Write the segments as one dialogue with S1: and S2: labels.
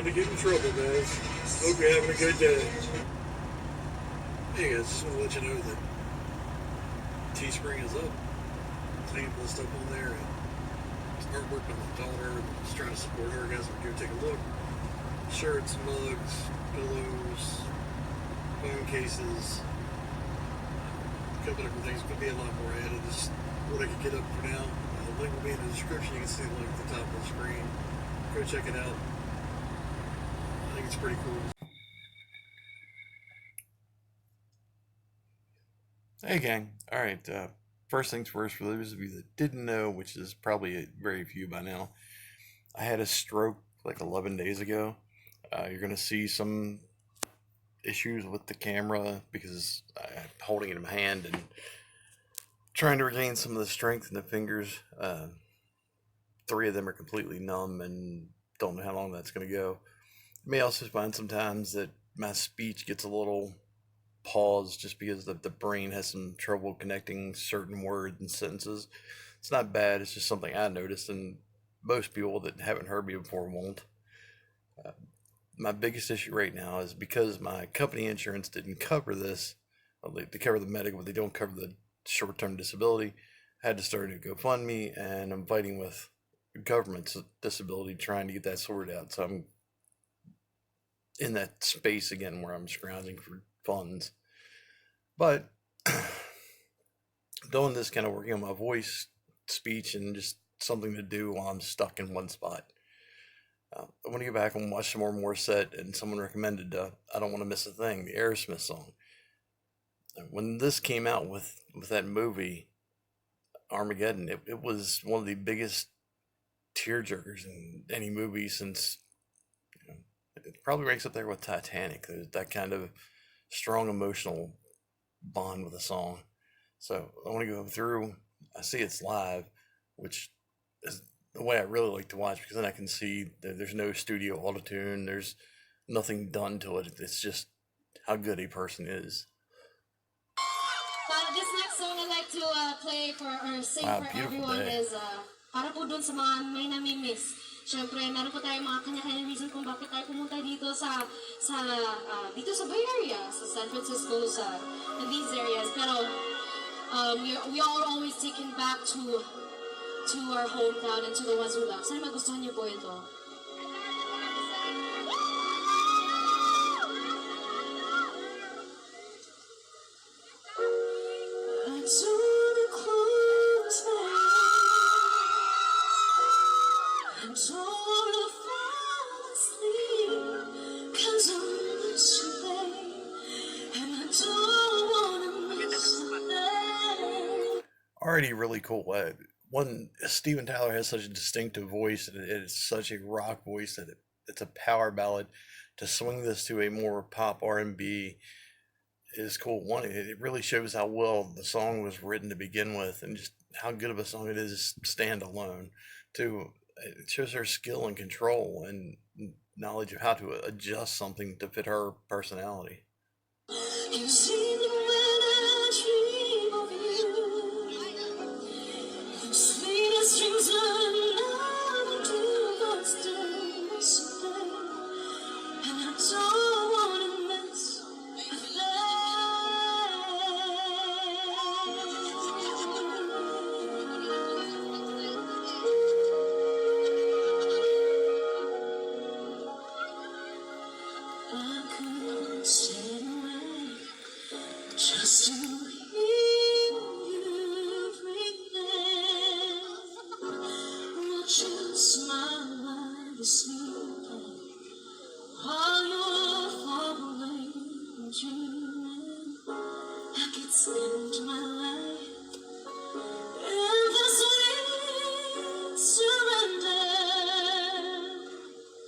S1: to get in trouble, guys. Hope you're having a good day. Hey guys, just want to let you know that Teespring is up. Plenty of stuff on there. And it's artwork by my daughter. Just trying to support her, guys. Go take a look. Shirts, mugs, pillows, phone cases, a couple different things. Could be a lot more added. This is what I could get up for now. The link will be in the description. You can see the link at the top of the screen. Go check it out. I think it's pretty cool. Hey gang, alright, first things first, for those of you that didn't know, which is probably very few by now, I had a stroke like 11 days ago. You're going to see some issues with the camera because I'm holding it in my hand and trying to regain some of the strength in the fingers. 3 of them are completely numb and don't know how long that's going to go. You may also find sometimes that my speech gets a little pause just because the brain has some trouble connecting certain words and sentences. It's not bad, it's just something I noticed, and most people that haven't heard me before won't. My biggest issue right now is because my company insurance didn't cover this. Well, they cover the medical, but they don't cover the short-term disability. I had to start a GoFundMe, and I'm fighting with government's disability trying to get that sorted out. So I'm in that space again where I'm scrounging for funds. But doing this kind of working on my voice, speech, and just something to do while I'm stuck in one spot. I want to go back and watch some more Morissette, and someone recommended I Don't Want to Miss a Thing, the Aerosmith song. When this came out with that movie, Armageddon, it was one of the biggest tearjerkers in any movie since, it probably ranks up there with Titanic. There's that kind of strong emotional bond with a song. So I want to go through. I see it's live, which is the way I really like to watch, because then I can see that there's no studio auto-tune, there's nothing done to it. It's just how good a person is.
S2: This next song I'd like to play for or sing for everyone is para po dun sa mga may namimiss. Siyempre, meron po tayong mga kanya-kanya reason kung bakit tayo pumunta dito sa Bay Area, sa San Francisco, in these areas. Pero we are always taken back to our hometown and to the ones we love. Sana magustuhan niyo po ito.
S1: Already really cool. One, Steven Tyler has such a distinctive voice, and it's such a rock voice that it's a power ballad. To swing this to a more pop R&B is cool. One, it really shows how well the song was written to begin with, and just how good of a song it is stand alone. Two, it shows her skill and control and knowledge of how to adjust something to fit her personality.
S2: You see the when I dream of you, sweetest dreams of love do but still something, and I don't want to miss a thing. I could stay away just to hear you breathing, watch you smile while you're sleeping, while you're far away dreaming. I could spend my life in this sweet surrender.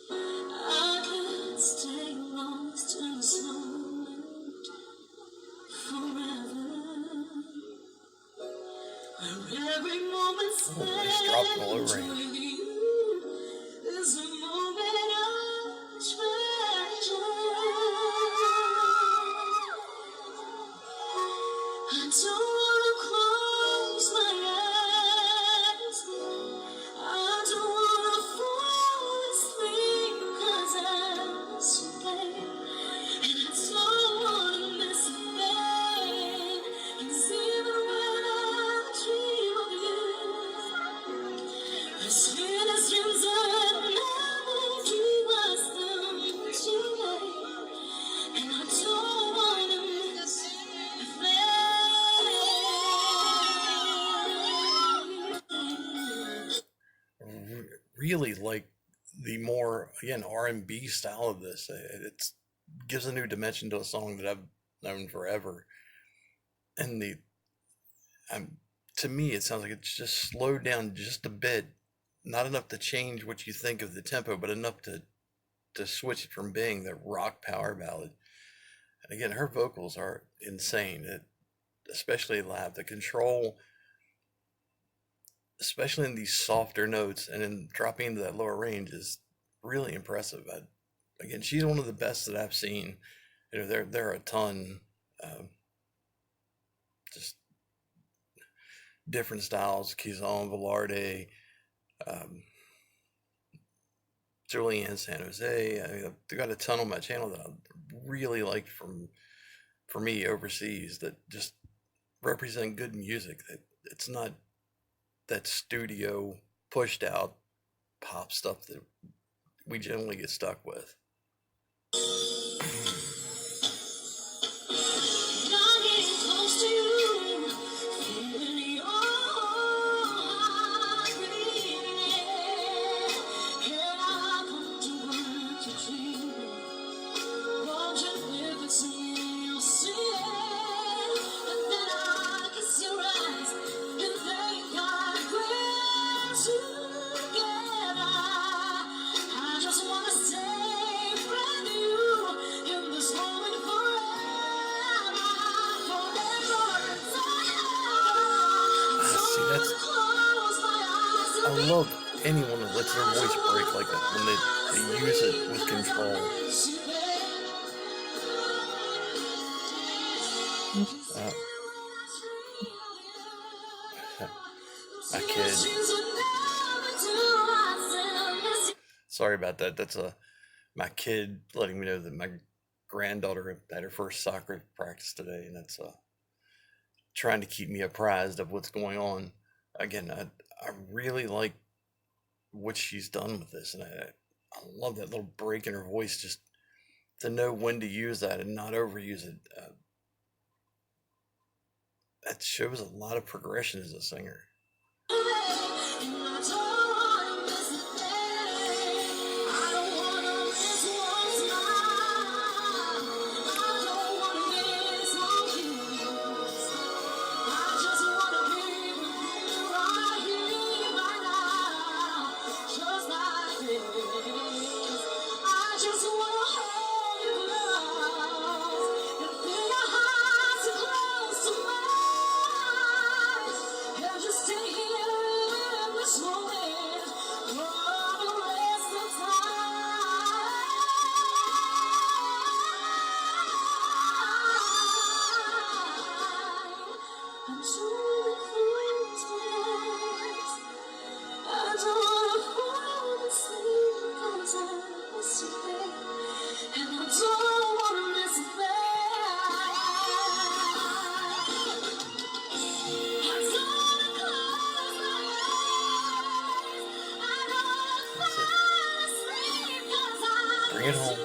S2: I could stay lost in this moment forever. Where every moment spent with you is a moment of treasure. I don't wanna close my eyes. I don't wanna fall asleep, 'cause I
S1: really like the more, again, R&B style of this. It gives a new dimension to a song that I've known forever. And um, to me, it sounds like it's just slowed down just a bit, not enough to change what you think of the tempo, but enough to switch it from being the rock power ballad. And again, her vocals are insane, especially live. The control, especially in these softer notes and in dropping into that lower range, is really impressive. Again, she's one of the best that I've seen. There are a ton, um, just different styles. Kizon Velarde, um, Julianne San Jose. I mean, I've got a ton on my channel that I really liked for me overseas, that just represent good music. That it's not that studio pushed out pop stuff that we generally get stuck with. I love anyone that lets their voice break like that when they use it with control. My kid. Sorry about that. That's my kid letting me know that my granddaughter had her first soccer practice today, and that's trying to keep me apprised of what's going on. Again, I really like what she's done with this, and I love that little break in her voice, just to know when to use that and not overuse it. That shows a lot of progression as a singer. Bring it home.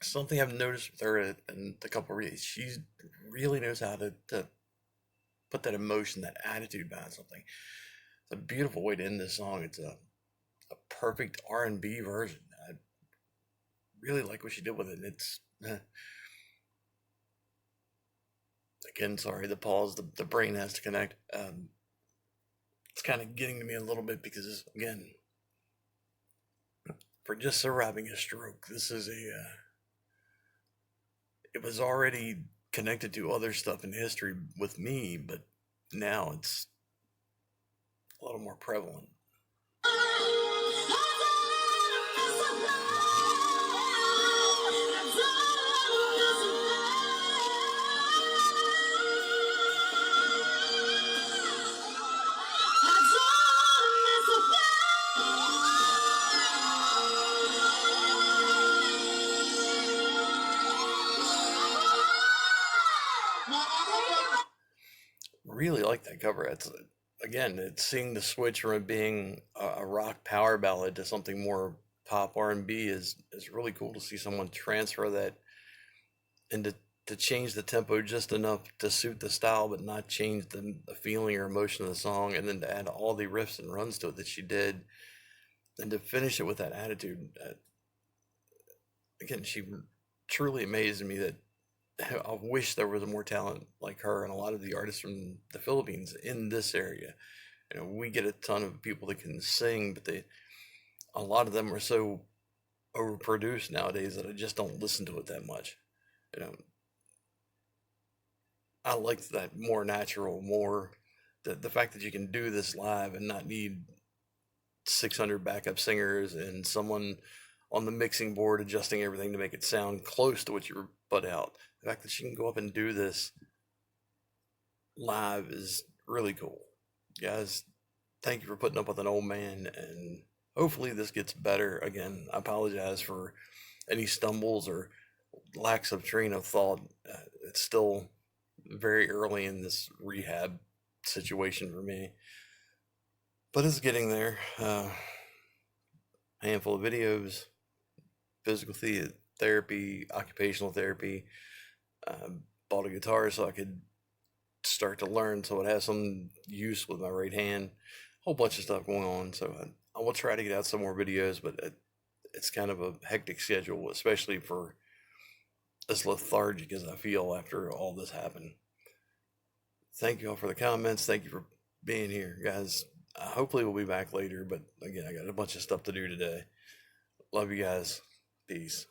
S1: Something I've noticed with her in the couple of reads, she really knows how to put that emotion, that attitude behind something. It's a beautiful way to end this song. It's a perfect R&B version. I really like what she did with it. It's again, sorry, the pause, the brain has to connect. It's kind of getting to me a little bit because, again, for just surviving a stroke, this is it was already connected to other stuff in history with me, but now it's a little more prevalent. Really like that cover. It's seeing the switch from it being a rock power ballad to something more pop R&B is really cool to see someone transfer that and to change the tempo just enough to suit the style, but not change the feeling or emotion of the song, and then to add all the riffs and runs to it that she did, and to finish it with that attitude. Again, she truly amazed me that I wish there was more talent like her and a lot of the artists from the Philippines in this area. You know, we get a ton of people that can sing, but a lot of them are so overproduced nowadays that I just don't listen to it that much. You know, I like that more natural, more the fact that you can do this live and not need 600 backup singers and someone on the mixing board adjusting everything to make it sound close to what you put out. The fact that she can go up and do this live is really cool. Guys, thank you for putting up with an old man, and hopefully this gets better. Again, I apologize for any stumbles or lacks of train of thought. It's still very early in this rehab situation for me, but it's getting there. Handful of videos, physical therapy, occupational therapy. Bought a guitar so I could start to learn, so it has some use with my right hand. Whole bunch of stuff going on, so I will try to get out some more videos, but it's kind of a hectic schedule, especially for as lethargic as I feel after all this happened. Thank you all for the comments. Thank you for being here, guys. Hopefully we'll be back later, but again, I got a bunch of stuff to do today. Love you guys. Peace.